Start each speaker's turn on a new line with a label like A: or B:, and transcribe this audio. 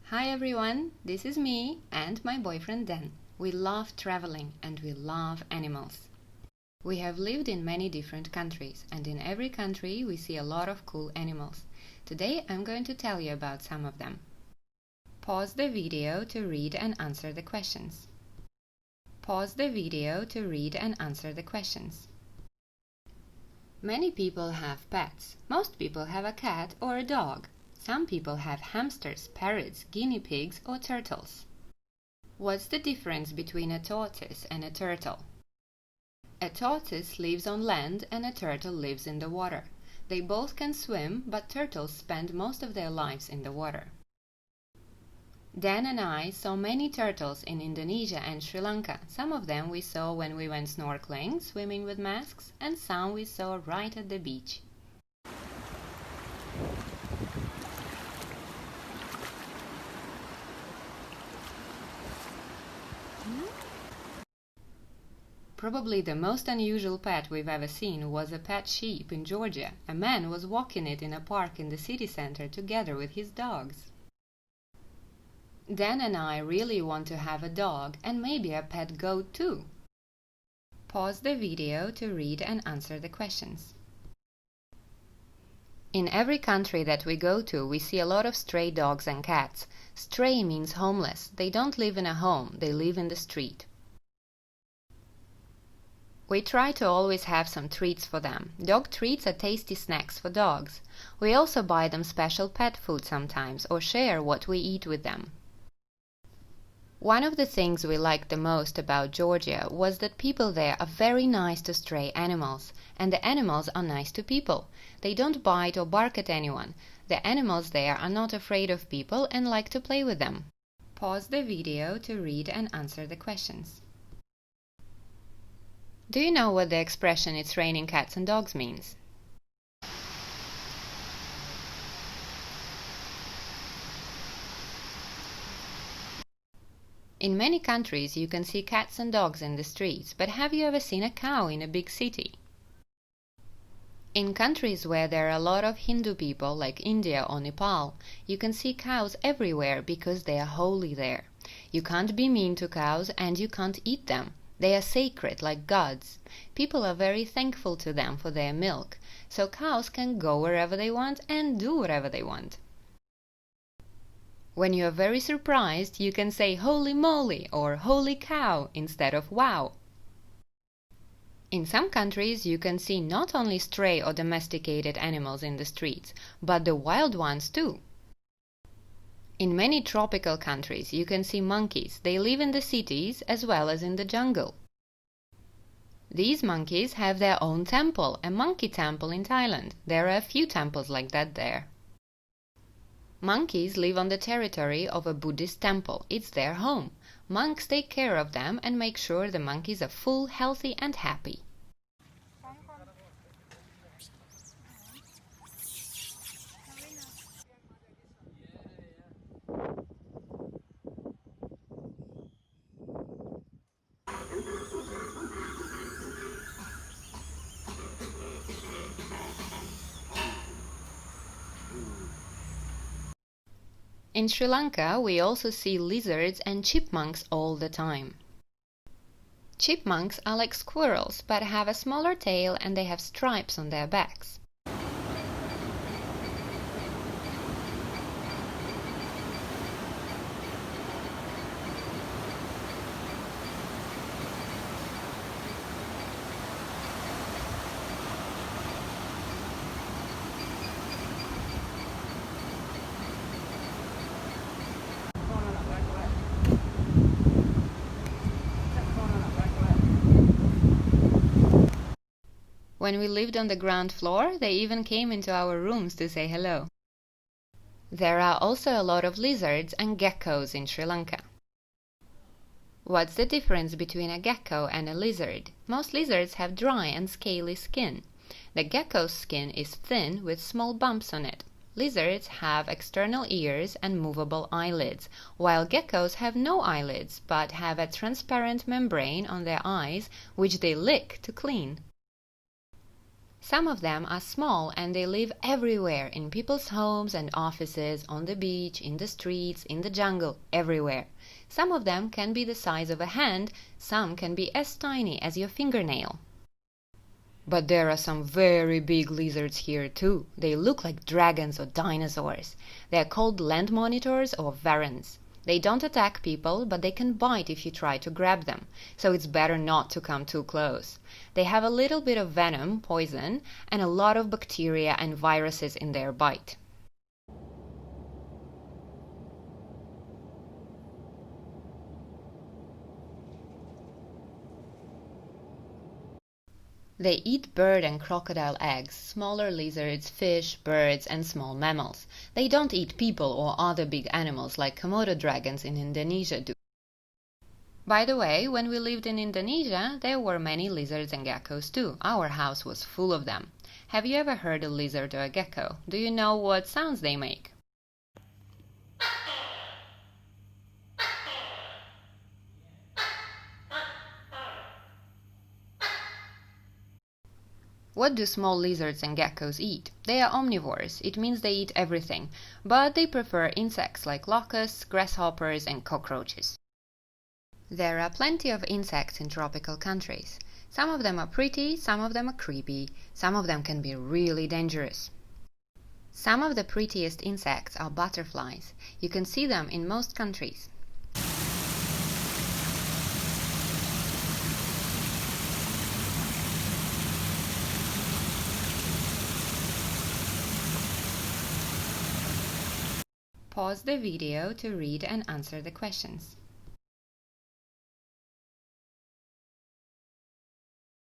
A: Hi everyone, this is me and my boyfriend Dan. We love traveling and we love animals. We have lived in many different countries and in every country we see a lot of cool animals. Today I'm going to tell you about some of them. Pause the video to read and answer the questions. Pause the video to read and answer the questions. Many people have pets. Most people have a cat or a dog. Some people have hamsters, parrots, guinea pigs or turtles. What's the difference between a tortoise and a turtle? A tortoise lives on land and a turtle lives in the water. They both can swim, but turtles spend most of their lives in the water. Dan and I saw many turtles in Indonesia and Sri Lanka. Some of them we saw when we went snorkeling, swimming with masks, and some we saw right at the beach. Probably the most unusual pet we've ever seen was a pet sheep in Georgia. A man was walking it in a park in the city center together with his dogs. Dan and I really want to have a dog and maybe a pet goat too. Pause the video to read and answer the questions. In every country that we go to, we see a lot of stray dogs and cats. Stray means homeless. They don't live in a home, they live in the street. We try to always have some treats for them. Dog treats are tasty snacks for dogs. We also buy them special pet food sometimes or share what we eat with them. One of the things we liked the most about Georgia was that people there are very nice to stray animals, and the animals are nice to people. They don't bite or bark at anyone. The animals there are not afraid of people and like to play with them. Pause the video to read and answer the questions. Do you know what the expression "it's raining cats and dogs" means? In many countries you can see cats and dogs in the streets, but have you ever seen a cow in a big city? In countries where there are a lot of Hindu people, like India or Nepal, you can see cows everywhere because they are holy there. You can't be mean to cows and you can't eat them. They are sacred, like gods. People are very thankful to them for their milk, so cows can go wherever they want and do whatever they want. When you are very surprised, you can say "holy moly" or "holy cow" instead of "wow." In some countries you can see not only stray or domesticated animals in the streets, but the wild ones too. In many tropical countries you can see monkeys. They live in the cities as well as in the jungle. These monkeys have their own temple, a monkey temple in Thailand. There are a few temples like that there. Monkeys live on the territory of a Buddhist temple. It's their home. Monks take care of them and make sure the monkeys are full, healthy and happy. In Sri Lanka, we also see lizards and chipmunks all the time. Chipmunks are like squirrels, but have a smaller tail and they have stripes on their backs. When we lived on the ground floor, they even came into our rooms to say hello. There are also a lot of lizards and geckos in Sri Lanka. What's the difference between a gecko and a lizard? Most lizards have dry and scaly skin. The gecko's skin is thin with small bumps on it. Lizards have external ears and movable eyelids, while geckos have no eyelids but have a transparent membrane on their eyes which they lick to clean. Some of them are small and they live everywhere, in people's homes and offices, on the beach, in the streets, in the jungle, everywhere. Some of them can be the size of a hand, some can be as tiny as your fingernail. But there are some very big lizards here too. They look like dragons or dinosaurs. They are called land monitors or varans. They don't attack people, but they can bite if you try to grab them, so it's better not to come too close. They have a little bit of venom, poison, and a lot of bacteria and viruses in their bite. They eat bird and crocodile eggs, smaller lizards, fish, birds, and small mammals. They don't eat people or other big animals like Komodo dragons in Indonesia do. By the way, when we lived in Indonesia, there were many lizards and geckos too. Our house was full of them. Have you ever heard a lizard or a gecko? Do you know what sounds they make? What do small lizards and geckos eat? They are omnivores. It means they eat everything, but they prefer insects like locusts, grasshoppers, and cockroaches. There are plenty of insects in tropical countries. Some of them are pretty, some of them are creepy, some of them can be really dangerous. Some of the prettiest insects are butterflies. You can see them in most countries. Pause the video to read and answer the questions.